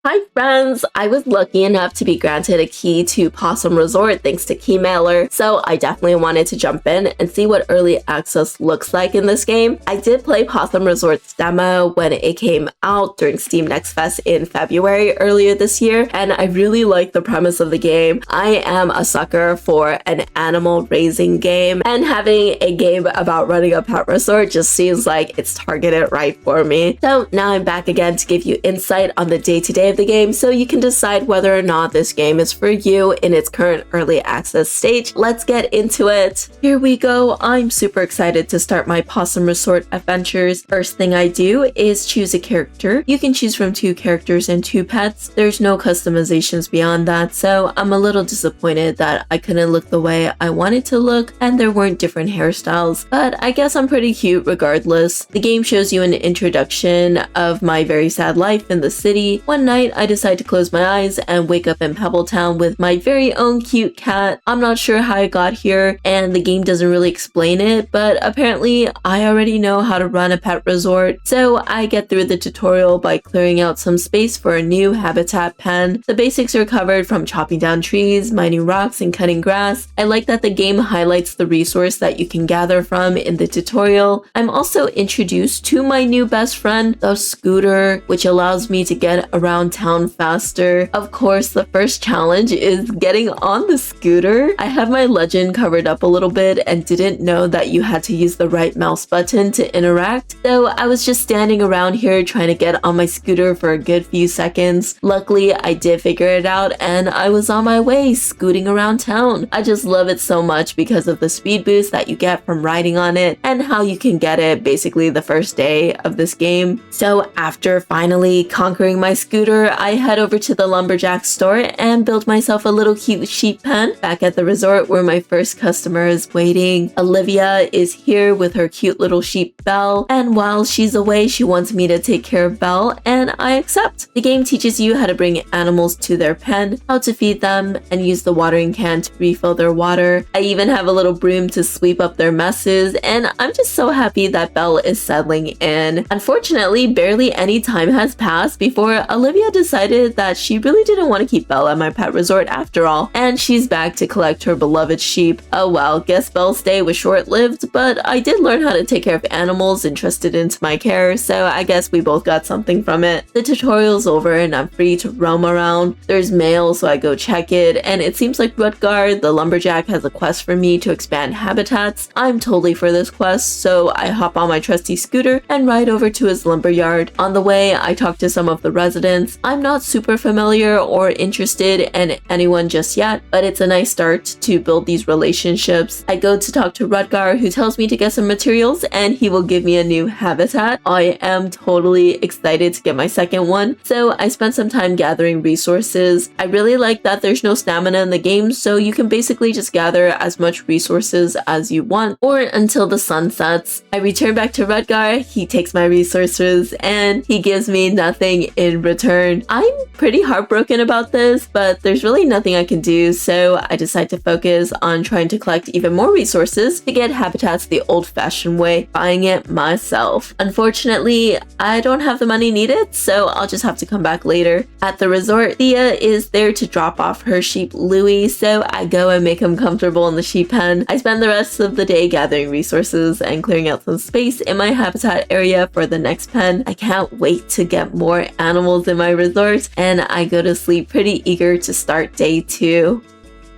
Hi friends! I was lucky enough to be granted a key to Pawsome Resort thanks to Keymailer, so I definitely wanted to jump in and see what early access looks like in this game. I did play Pawsome Resort's demo when it came out during Steam Next Fest in February earlier this year, and I really like the premise of the game. I am a sucker for an animal raising game, and having a game about running a pet resort just seems like it's targeted right for me. So now I'm back again to give you insight on the day-to-day of the game so you can decide whether or not this game is for you in its current early access stage. Let's get into it. Here we go. I'm super excited to start my Pawsome Resort adventures. First thing I do is choose a character. You can choose from 2 characters and 2 pets. There's no customizations beyond that, so I'm a little disappointed that I couldn't look the way I wanted to look and there weren't different hairstyles, but I guess I'm pretty cute regardless. The game shows you an introduction of my very sad life in the city. One night I decide to close my eyes and wake up in Pebbletown with my very own cute cat. I'm not sure how I got here and the game doesn't really explain it, but apparently I already know how to run a pet resort. So I get through the tutorial by clearing out some space for a new habitat pen. The basics are covered from chopping down trees, mining rocks, and cutting grass. I like that the game highlights the resource that you can gather from in the tutorial. I'm also introduced to my new best friend, the scooter, which allows me to get around town faster. Of course, the first challenge is getting on the scooter. I have my legend covered up a little bit and didn't know that you had to use the right mouse button to interact, so I was just standing around here trying to get on my scooter for a good few seconds. Luckily, I did figure it out and I was on my way scooting around town. I just love it so much because of the speed boost that you get from riding on it and how you can get it basically the first day of this game. So after finally conquering my scooter, I head over to the lumberjack store and build myself a little cute sheep pen back at the resort where my first customer is waiting. Olivia is here with her cute little sheep Belle, and while she's away she wants me to take care of Belle and I accept. The game teaches you how to bring animals to their pen, how to feed them, and use the watering can to refill their water. I even have a little broom to sweep up their messes, and I'm just so happy that Belle is settling in. Unfortunately, barely any time has passed before Olivia decided that she really didn't want to keep Belle at my pet resort after all, and she's back to collect her beloved sheep. Oh well, guess Belle's stay was short-lived, but I did learn how to take care of animals entrusted into my care, so I guess we both got something from it. The tutorial's over and I'm free to roam around. There's mail, so I go check it, and it seems like Rutgar, the lumberjack, has a quest for me to expand habitats. I'm totally for this quest, so I hop on my trusty scooter and ride over to his lumberyard. On the way, I talk to some of the residents. I'm not super familiar or interested in anyone just yet, but it's a nice start to build these relationships. I go to talk to Rutgar, who tells me to get some materials and he will give me a new habitat. I am totally excited to get my second one, so I spent some time gathering resources. I really like that there's no stamina in the game, so you can basically just gather as much resources as you want or until the sun sets. I return back to Rutgar, he takes my resources and he gives me nothing in return. I'm pretty heartbroken about this, but there's really nothing I can do, so I decide to focus on trying to collect even more resources to get habitats the old-fashioned way, buying it myself. Unfortunately, I don't have the money needed, so I'll just have to come back later. At the resort, Thea is there to drop off her sheep Louie, so I go and make him comfortable in the sheep pen. I spend the rest of the day gathering resources and clearing out some space in my habitat area for the next pen. I can't wait to get more animals in my resort, and I go to sleep pretty eager to start day 2.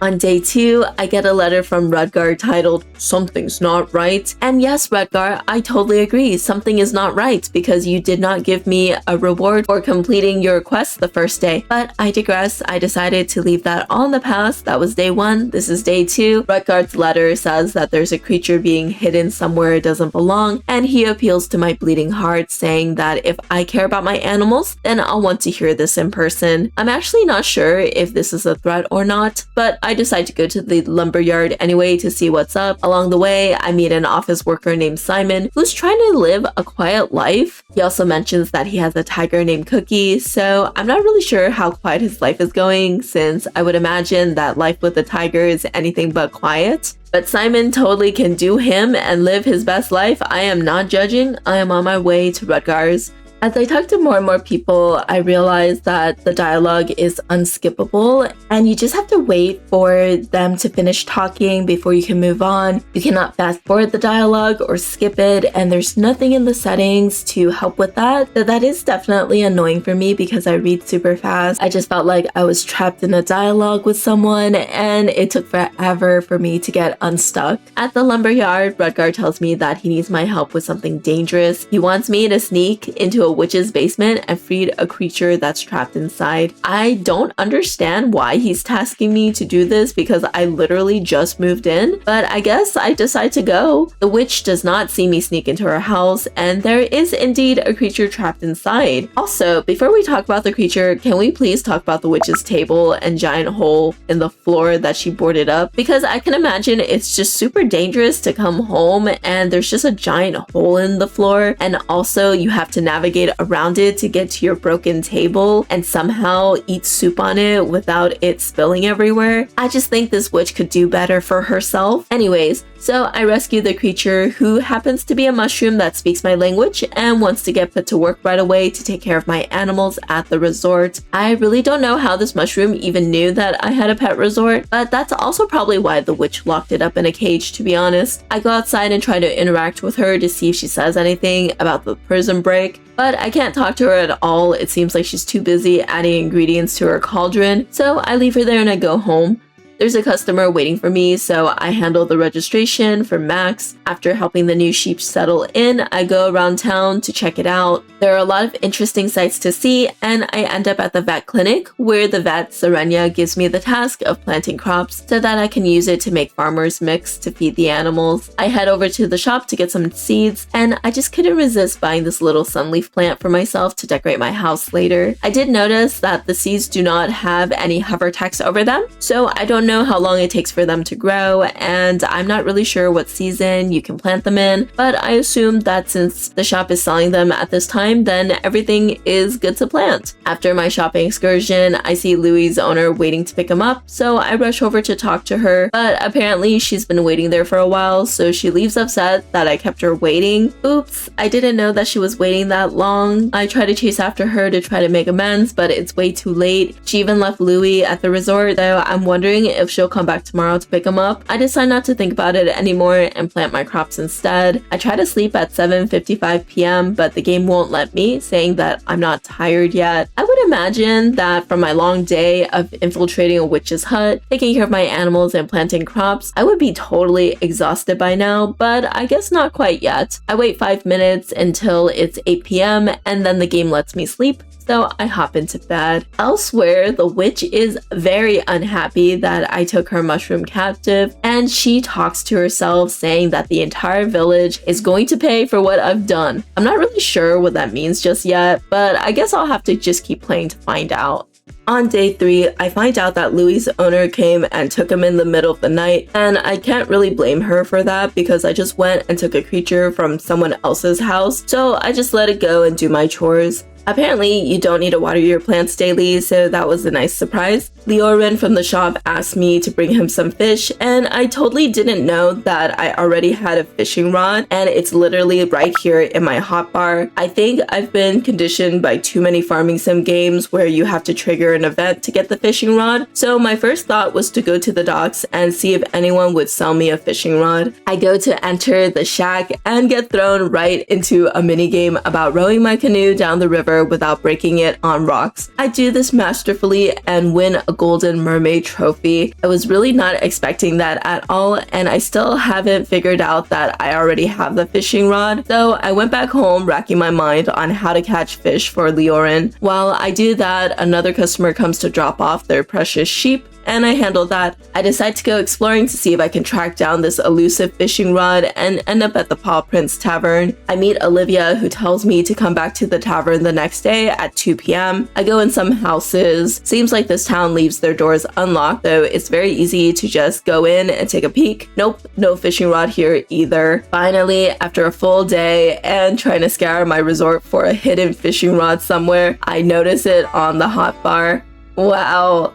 On day 2, I get a letter from Rutgar titled, "Something's not right." And yes, Rutgar, I totally agree. Something is not right because you did not give me a reward for completing your quest the first day. But I digress. I decided to leave that all in the past. That was day 1. This is day 2. Rutgar's letter says that there's a creature being hidden somewhere it doesn't belong, and he appeals to my bleeding heart, saying that if I care about my animals, then I'll want to hear this in person. I'm actually not sure if this is a threat or not, but I decide to go to the lumberyard anyway to see what's up. Along the way, I meet an office worker named Simon who's trying to live a quiet life. He also mentions that he has a tiger named Cookie, so I'm not really sure how quiet his life is going, since I would imagine that life with a tiger is anything but quiet. But Simon totally can do him and live his best life. I am not judging. I am on my way to Rutgar's. As I talk to more and more people, I realize that the dialogue is unskippable and you just have to wait for them to finish talking before you can move on. You cannot fast forward the dialogue or skip it, and there's nothing in the settings to help with that. So that is definitely annoying for me because I read super fast. I just felt like I was trapped in a dialogue with someone and it took forever for me to get unstuck. At the lumberyard, Rudgar tells me that he needs my help with something dangerous. He wants me to sneak into a witch's basement and free a creature that's trapped inside. I don't understand why he's tasking me to do this because I literally just moved in, but I guess I decide to go. The witch does not see me sneak into her house, and there is indeed a creature trapped inside. Also, before we talk about the creature, can we please talk about the witch's table and giant hole in the floor that she boarded up? Because I can imagine it's just super dangerous to come home and there's just a giant hole in the floor, and also you have to navigate around it to get to your broken table and somehow eat soup on it without it spilling everywhere. I just think this witch could do better for herself. Anyways, so I rescue the creature, who happens to be a mushroom that speaks my language and wants to get put to work right away to take care of my animals at the resort. I really don't know how this mushroom even knew that I had a pet resort, but that's also probably why the witch locked it up in a cage, to be honest. I go outside and try to interact with her to see if she says anything about the prison break, but I can't talk to her at all. It seems like she's too busy adding ingredients to her cauldron, so I leave her there and I go home. There's a customer waiting for me, so I handle the registration for Max. After helping the new sheep settle in, I go around town to check it out. There are a lot of interesting sights to see, and I end up at the vet clinic, where the vet, Serenia, gives me the task of planting crops so that I can use it to make farmer's mix to feed the animals. I head over to the shop to get some seeds, and I just couldn't resist buying this little sunleaf plant for myself to decorate my house later. I did notice that the seeds do not have any hover text over them, so I don't know how long it takes for them to grow, and I'm not really sure what season you can plant them in, but I assume that since the shop is selling them at this time, then everything is good to plant. After my shopping excursion, I see Louie's owner waiting to pick him up, so I rush over to talk to her, but apparently she's been waiting there for a while, so she leaves upset that I kept her waiting. Oops, I didn't know that she was waiting that long. I try to chase after her to try to make amends, but it's way too late. She even left Louie at the resort, so I'm wondering if she'll come back tomorrow to pick him up. I decide not to think about it anymore and plant my crops instead. I try to sleep at 7:55 p.m., but the game won't let me, saying that I'm not tired yet. I would imagine that from my long day of infiltrating a witch's hut, taking care of my animals and planting crops, I would be totally exhausted by now, but I guess not quite yet. I wait 5 minutes until it's 8 p.m. and then the game lets me sleep, so I hop into bed. Elsewhere, the witch is very unhappy that I took her mushroom captive, and she talks to herself saying that the entire village is going to pay for what I've done. I'm not really sure what that means just yet, but I guess I'll have to just keep playing to find out. On day 3, I find out that Louie's owner came and took him in the middle of the night, and I can't really blame her for that because I just went and took a creature from someone else's house, so I just let it go and do my chores. Apparently, you don't need to water your plants daily, so that was a nice surprise. Leorin from the shop asked me to bring him some fish, and I totally didn't know that I already had a fishing rod, and it's literally right here in my hotbar. I think I've been conditioned by too many farming sim games where you have to trigger an event to get the fishing rod, so my first thought was to go to the docks and see if anyone would sell me a fishing rod. I go to enter the shack and get thrown right into a minigame about rowing my canoe down the river without breaking it on rocks. I do this masterfully and win a golden mermaid trophy. I was really not expecting that at all, and I still haven't figured out that I already have the fishing rod, so I went back home racking my mind on how to catch fish for Leorin. While I do that, another customer comes to drop off their precious sheep, and I handle that. I decide to go exploring to see if I can track down this elusive fishing rod and end up at the Paw Prince Tavern. I meet Olivia, who tells me to come back to the tavern the next day at 2 p.m. I go in some houses. Seems like this town leaves their doors unlocked, though it's very easy to just go in and take a peek. Nope, no fishing rod here either. Finally, after a full day and trying to scour my resort for a hidden fishing rod somewhere, I notice it on the hotbar. Wow.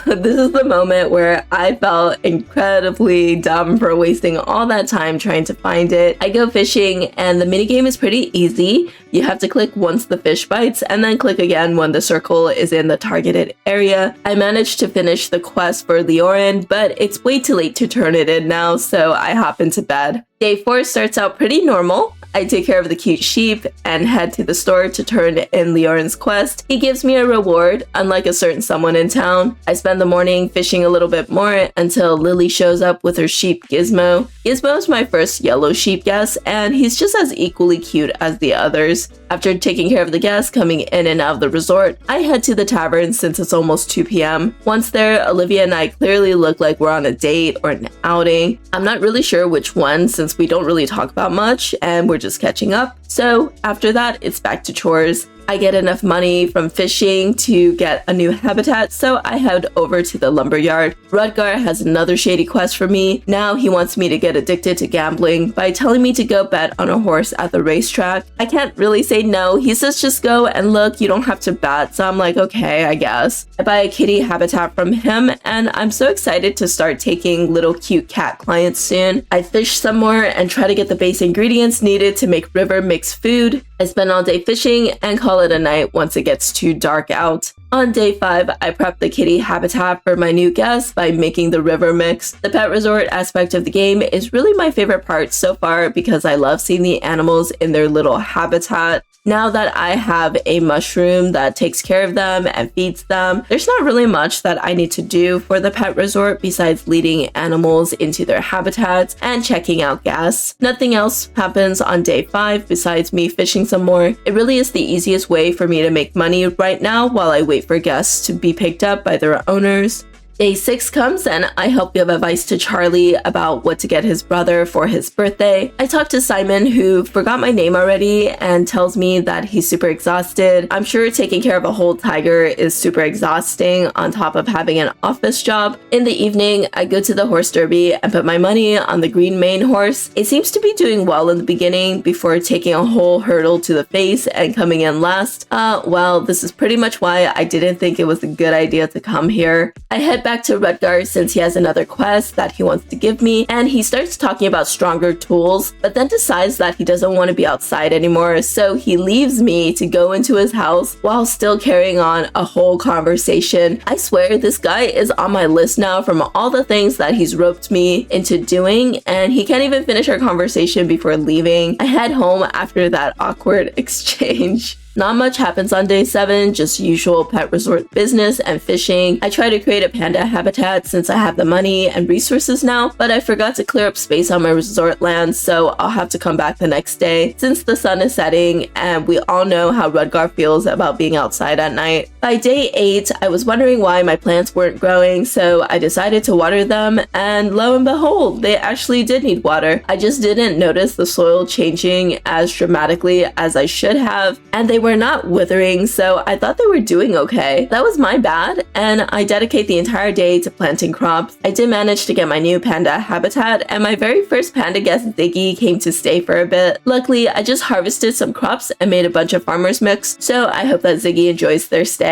This is the moment where I felt incredibly dumb for wasting all that time trying to find it. I go fishing and the minigame is pretty easy. You have to click once the fish bites and then click again when the circle is in the targeted area. I managed to finish the quest for Leorin, but it's way too late to turn it in now, so I hop into bed. Day 4 starts out pretty normal. I take care of the cute sheep and head to the store to turn in Leorin's quest. He gives me a reward, unlike a certain someone in town. I spend the morning fishing a little bit more until Lily shows up with her sheep Gizmo. Gizmo is my first yellow sheep guest, and he's just as equally cute as the others. After taking care of the guests coming in and out of the resort, I head to the tavern since it's almost 2 p.m. Once there, Olivia and I clearly look like we're on a date or an outing. I'm not really sure which one since we don't really talk about much and we're just catching up. So after that, it's back to chores. I get enough money from fishing to get a new habitat, so I head over to the lumberyard. Rudgar has another shady quest for me. Now he wants me to get addicted to gambling by telling me to go bet on a horse at the racetrack. I can't really say no. He says just go and look, you don't have to bet, so I'm like, okay, I guess. I buy a kitty habitat from him, and I'm so excited to start taking little cute cat clients soon. I fish some more and try to get the base ingredients needed to make river mixed food. I spend all day fishing and call it a night once it gets too dark out. On day 5, I prep the kitty habitat for my new guest by making the river mix. The pet resort aspect of the game is really my favorite part so far because I love seeing the animals in their little habitat. Now that I have a mushroom that takes care of them and feeds them, there's not really much that I need to do for the pet resort besides leading animals into their habitats and checking out guests. Nothing else happens on day 5 besides me fishing some more. It really is the easiest way for me to make money right now while I wait for guests to be picked up by their owners. Day 6 comes and I help give advice to Charlie about what to get his brother for his birthday. I talk to Simon, who forgot my name already and tells me that he's super exhausted. I'm sure taking care of a whole tiger is super exhausting on top of having an office job. In the evening, I go to the horse derby and put my money on the green mane horse. It seems to be doing well in the beginning before taking a whole hurdle to the face and coming in last. Well, this is pretty much why I didn't think it was a good idea to come here. I head back to Rudgar since he has another quest that he wants to give me, and he starts talking about stronger tools, but then decides that he doesn't want to be outside anymore, so he leaves me to go into his house while still carrying on a whole conversation. I swear this guy is on my list now from all the things that he's roped me into doing, and he can't even finish our conversation before leaving. I head home after that awkward exchange. Not much happens on day 7, just usual pet resort business and fishing. I try to create a panda habitat since I have the money and resources now, but I forgot to clear up space on my resort land, so I'll have to come back the next day since the sun is setting and we all know how Rudgar feels about being outside at night. By day 8, I was wondering why my plants weren't growing, so I decided to water them, and lo and behold, they actually did need water. I just didn't notice the soil changing as dramatically as I should have, and they were not withering, so I thought they were doing okay. That was my bad, and I dedicate the entire day to planting crops. I did manage to get my new panda habitat, and my very first panda guest, Ziggy, came to stay for a bit. Luckily, I just harvested some crops and made a bunch of farmer's mix, so I hope that Ziggy enjoys their stay.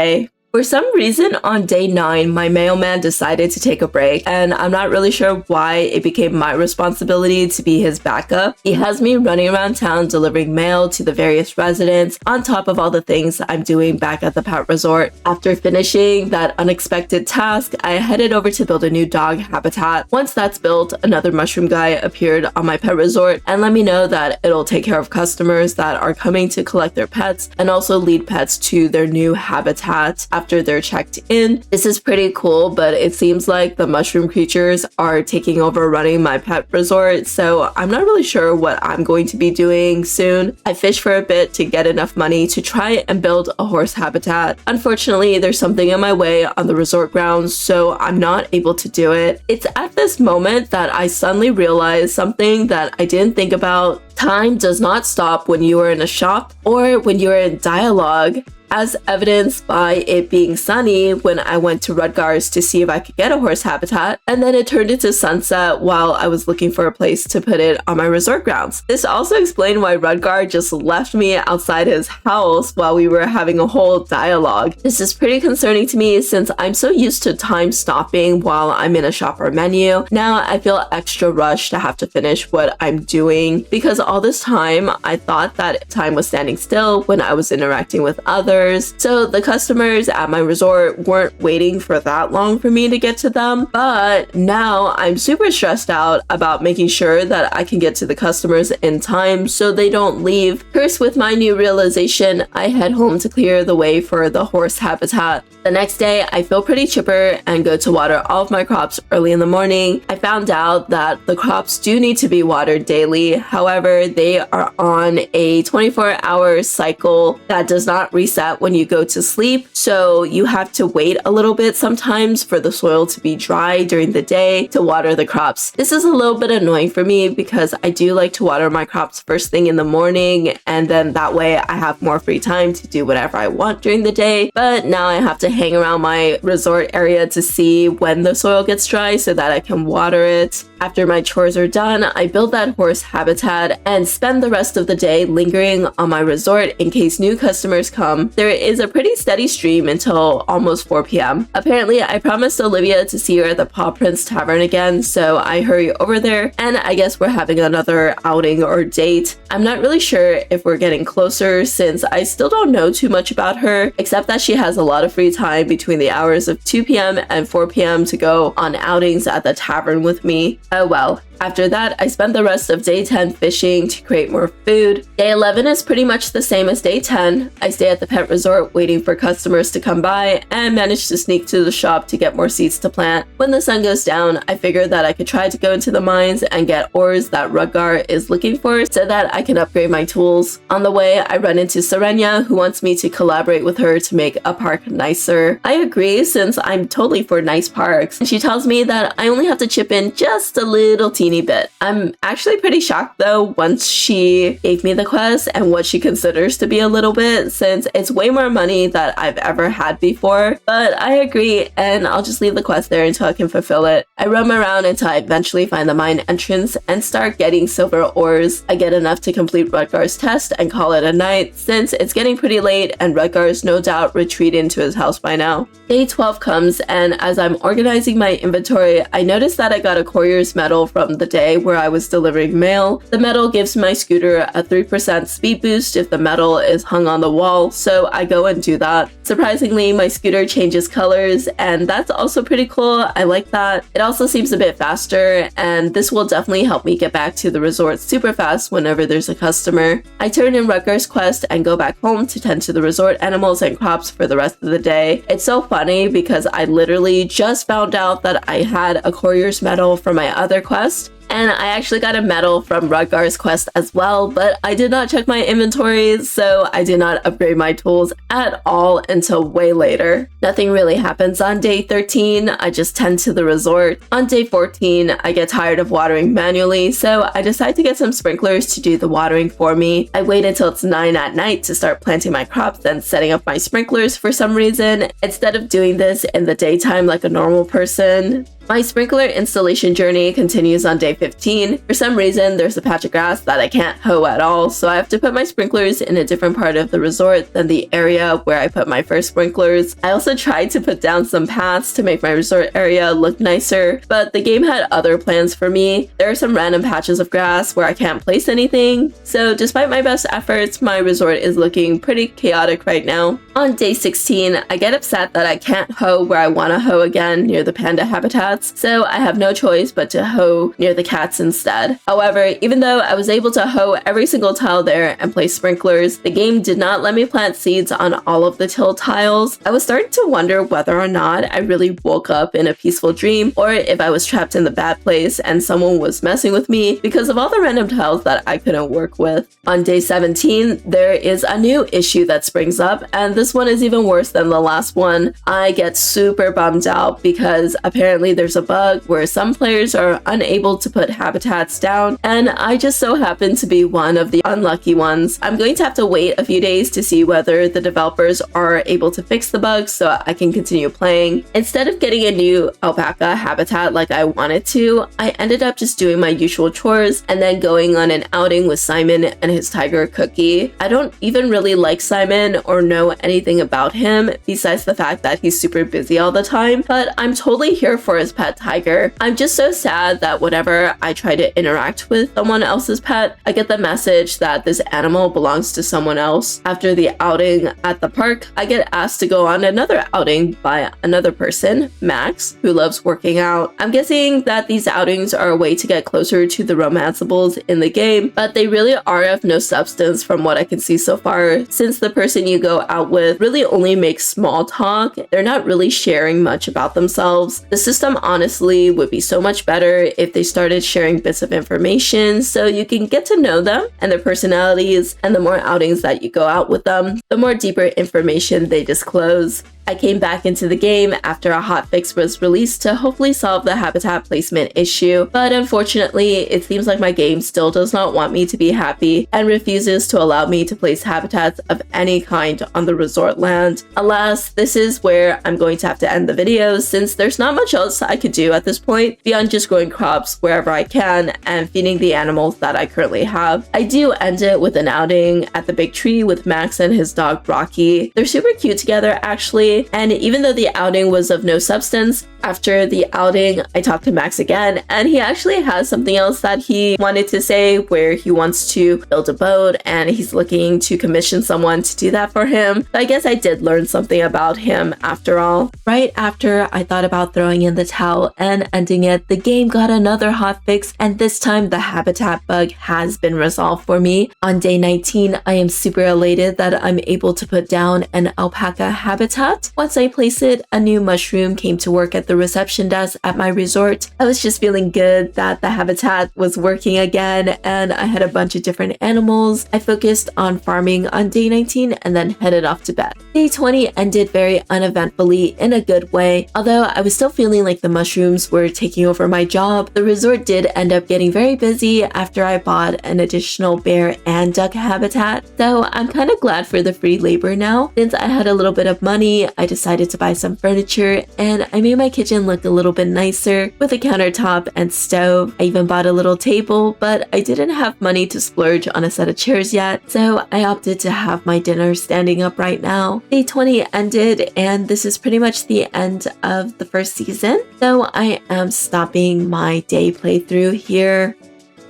For some reason, on day 9, my mailman decided to take a break, and I'm not really sure why it became my responsibility to be his backup. He has me running around town delivering mail to the various residents, on top of all the things I'm doing back at the pet resort. After finishing that unexpected task, I headed over to build a new dog habitat. Once that's built, another mushroom guy appeared on my pet resort and let me know that it'll take care of customers that are coming to collect their pets and also lead pets to their new habitat after they're checked in. This is pretty cool, but it seems like the mushroom creatures are taking over running my pet resort, so I'm not really sure what I'm going to be doing soon. I fished for a bit to get enough money to try and build a horse habitat. Unfortunately, there's something in my way on the resort grounds, so I'm not able to do it. It's at this moment that I suddenly realize something that I didn't think about. Time does not stop when you are in a shop or when you're in dialogue. as evidenced by it being sunny when I went to Rudgar's to see if I could get a horse habitat, and then it turned into sunset while I was looking for a place to put it on my resort grounds. This also explained why Rudgar just left me outside his house while we were having a whole dialogue. This is pretty concerning to me since I'm so used to time stopping while I'm in a shop or menu. Now I feel extra rushed to have to finish what I'm doing because all this time I thought that time was standing still when I was interacting with others. So the customers at my resort weren't waiting for that long for me to get to them, but now I'm super stressed out about making sure that I can get to the customers in time so they don't leave. Cursed with my new realization, I head home to clear the way for the horse habitat. The next day, I feel pretty chipper and go to water all of my crops early in the morning. I found out that the crops do need to be watered daily. However, they are on a 24-hour cycle that does not reset when you go to sleep. So you have to wait a little bit sometimes for the soil to be dry during the day to water the crops. This is a little bit annoying for me because I do like to water my crops first thing in the morning, and then that way I have more free time to do whatever I want during the day. But now I have to hang around my resort area to see when the soil gets dry so that I can water it. After my chores are done, I build that horse habitat and spend the rest of the day lingering on my resort in case new customers come. There is a pretty steady stream until almost 4 p.m. Apparently, I promised Olivia to see her at the Paw Prince Tavern again, so I hurry over there, and I guess we're having another outing or date. I'm not really sure if we're getting closer since I still don't know too much about her, except that she has a lot of free time between the hours of 2 p.m. and 4 p.m. to go on outings at the tavern with me. Oh well. After that, I spent the rest of day 10 fishing to create more food. Day 11 is pretty much the same as day 10. I stay at the pet resort waiting for customers to come by and manage to sneak to the shop to get more seeds to plant. When the sun goes down, I figured that I could try to go into the mines and get ores that Rudgar is looking for so that I can upgrade my tools. On the way, I run into Serenia, who wants me to collaborate with her to make a park nicer. I agree since I'm totally for nice parks. And she tells me that I only have to chip in just a little teeny bit. I'm actually pretty shocked though once she gave me the quest and what she considers to be a little bit, since it's way more money that I've ever had before. But I agree, and I'll just leave the quest there until I can fulfill it. I roam around until I eventually find the mine entrance and start getting silver ores. I get enough to complete Rudgar's test and call it a night since it's getting pretty late and Rudgar's no doubt retreated into his house by now. Day 12 comes, and as I'm organizing my inventory, I notice that I got a courier's medal from the day where I was delivering mail. The medal gives my scooter a 3% speed boost if the medal is hung on the wall, so I go and do that. Surprisingly, my scooter changes colors, and that's also pretty cool. I like that. It also seems a bit faster, and this will definitely help me get back to the resort super fast whenever there's a customer. I turn in Rutgers quest and go back home to tend to the resort animals and crops for the rest of the day. It's so funny because I literally just found out that I had a courier's medal from my other quest, and I actually got a medal from Rudgar's quest as well, but I did not check my inventory, so I did not upgrade my tools at all until way later. Nothing really happens on day 13, I just tend to the resort. On day 14, I get tired of watering manually, so I decide to get some sprinklers to do the watering for me. I wait until it's 9 at night to start planting my crops and setting up my sprinklers for some reason, instead of doing this in the daytime like a normal person. My sprinkler installation journey continues on day 15. For some reason, there's a patch of grass that I can't hoe at all, so I have to put my sprinklers in a different part of the resort than the area where I put my first sprinklers. I also tried to put down some paths to make my resort area look nicer, but the game had other plans for me. There are some random patches of grass where I can't place anything, so despite my best efforts, my resort is looking pretty chaotic right now. On day 16, I get upset that I can't hoe where I want to hoe again near the panda habitat, so I have no choice but to hoe near the cats instead. However, even though I was able to hoe every single tile there and place sprinklers, the game did not let me plant seeds on all of the till tiles. I was starting to wonder whether or not I really woke up in a peaceful dream or if I was trapped in the bad place and someone was messing with me because of all the random tiles that I couldn't work with. On day 17, there is a new issue that springs up, and this one is even worse than the last one. I get super bummed out because apparently there's there's a bug where some players are unable to put habitats down, and I just so happen to be one of the unlucky ones. I'm going to have to wait a few days to see whether the developers are able to fix the bugs so I can continue playing. Instead of getting a new alpaca habitat like I wanted to, I ended up just doing my usual chores and then going on an outing with Simon and his tiger Cookie. I don't even really like Simon or know anything about him besides the fact that he's super busy all the time, but I'm totally here for his pet tiger. I'm just so sad that whenever I try to interact with someone else's pet, I get the message that this animal belongs to someone else. After the outing at the park, I get asked to go on another outing by another person, Max, who loves working out. I'm guessing that these outings are a way to get closer to the romanceables in the game, but they really are of no substance from what I can see so far, since the person you go out with really only makes small talk. They're not really sharing much about themselves. The system honestly would be so much better if they started sharing bits of information so you can get to know them and their personalities, and the more outings that you go out with them, the more deeper information they disclose. I came back into the game after a hotfix was released to hopefully solve the habitat placement issue, but unfortunately, it seems like my game still does not want me to be happy and refuses to allow me to place habitats of any kind on the resort land. Alas, this is where I'm going to have to end the video, since there's not much else I could do at this point beyond just growing crops wherever I can and feeding the animals that I currently have. I do end it with an outing at the big tree with Max and his dog Rocky. They're super cute together actually. And even though the outing was of no substance, after the outing, I talked to Max again, and he actually has something else that he wanted to say, where he wants to build a boat and he's looking to commission someone to do that for him. So I guess I did learn something about him after all. Right after I thought about throwing in the towel and ending it, the game got another hotfix, and this time the habitat bug has been resolved for me. On day 19, I am super elated that I'm able to put down an alpaca habitat. Once I placed it, a new mushroom came to work at the reception desk at my resort. I was just feeling good that the habitat was working again, and I had a bunch of different animals. I focused on farming on day 19 and then headed off to bed. Day 20 ended very uneventfully in a good way. Although I was still feeling like the mushrooms were taking over my job, the resort did end up getting very busy after I bought an additional bear and duck habitat. So I'm kind of glad for the free labor now. Since I had a little bit of money, I decided to buy some furniture, and I made my kitchen look a little bit nicer with a countertop and stove. I even bought a little table, but I didn't have money to splurge on a set of chairs yet, so I opted to have my dinner standing up right now. Day 20 ended, and this is pretty much the end of the first season, so I am stopping my day playthrough here.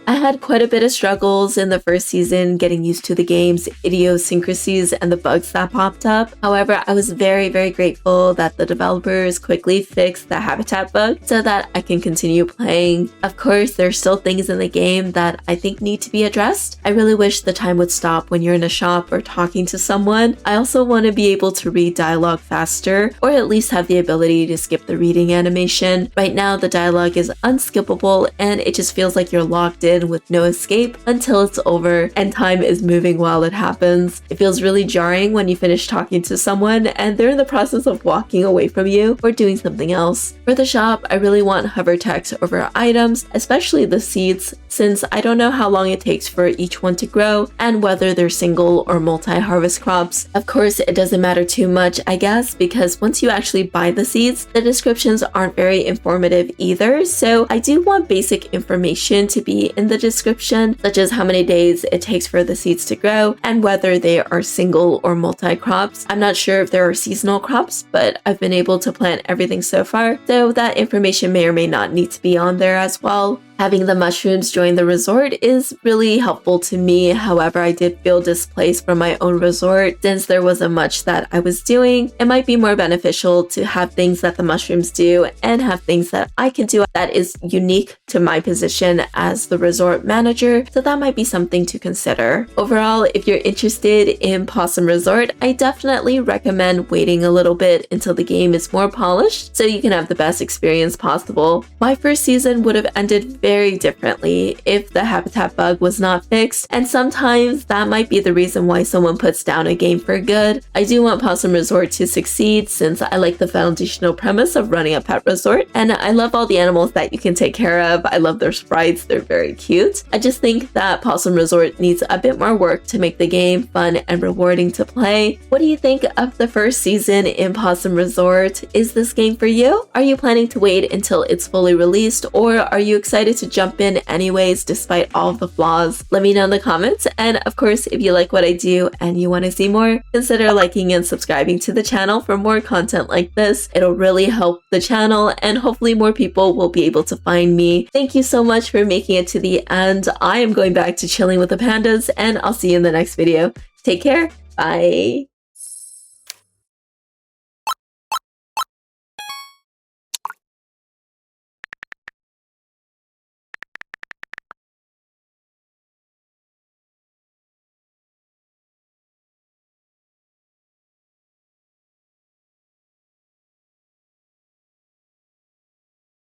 I had quite a bit of struggles in the first season getting used to the game's idiosyncrasies and the bugs that popped up. However, I was very grateful that the developers quickly fixed the habitat bug so that I can continue playing. Of course, there's still things in the game that I think need to be addressed. I really wish the time would stop when you're in a shop or talking to someone. I also want to be able to read dialogue faster, or at least have the ability to skip the reading animation. Right now, the dialogue is unskippable, and it just feels like you're locked in with no escape until it's over and time is moving while it happens. It feels really jarring when you finish talking to someone and they're in the process of walking away from you or doing something else. For the shop, I really want hover text over items, especially the seeds, since I don't know how long it takes for each one to grow and whether they're single or multi-harvest crops. Of course, it doesn't matter too much, I guess, because once you actually buy the seeds, the descriptions aren't very informative either, so I do want basic information to be in the description, such as how many days it takes for the seeds to grow and whether they are single or multi-crops. I'm not sure if there are seasonal crops, but I've been able to plant everything so far, so that information may or may not need to be on there as well. Having the mushrooms join the resort is really helpful to me. However, I did feel displaced from my own resort. Since there wasn't much that I was doing, it might be more beneficial to have things that the mushrooms do and have things that I can do that is unique to my position as the resort manager. So that might be something to consider. Overall, if you're interested in Pawsome Resort, I definitely recommend waiting a little bit until the game is more polished so you can have the best experience possible. My first season would have ended very differently if the habitat bug was not fixed, and sometimes that might be the reason why someone puts down a game for good. I do want Pawsome Resort to succeed since I like the foundational premise of running a pet resort, and I love all the animals that you can take care of. I love their sprites, they're very cute. I just think that Pawsome Resort needs a bit more work to make the game fun and rewarding to play. What do you think of the first season in Pawsome Resort? Is this game for you? Are you planning to wait until it's fully released, or are you excited to jump in anyways despite all of the flaws? Let me know in the comments, and of course, if you like what I do and you want to see more, consider liking and subscribing to the channel for more content like this. It'll really help the channel, and hopefully more people will be able to find me. Thank you so much for making it to the end. I am going back to chilling with the pandas, and I'll see you in the next video. Take care. Bye.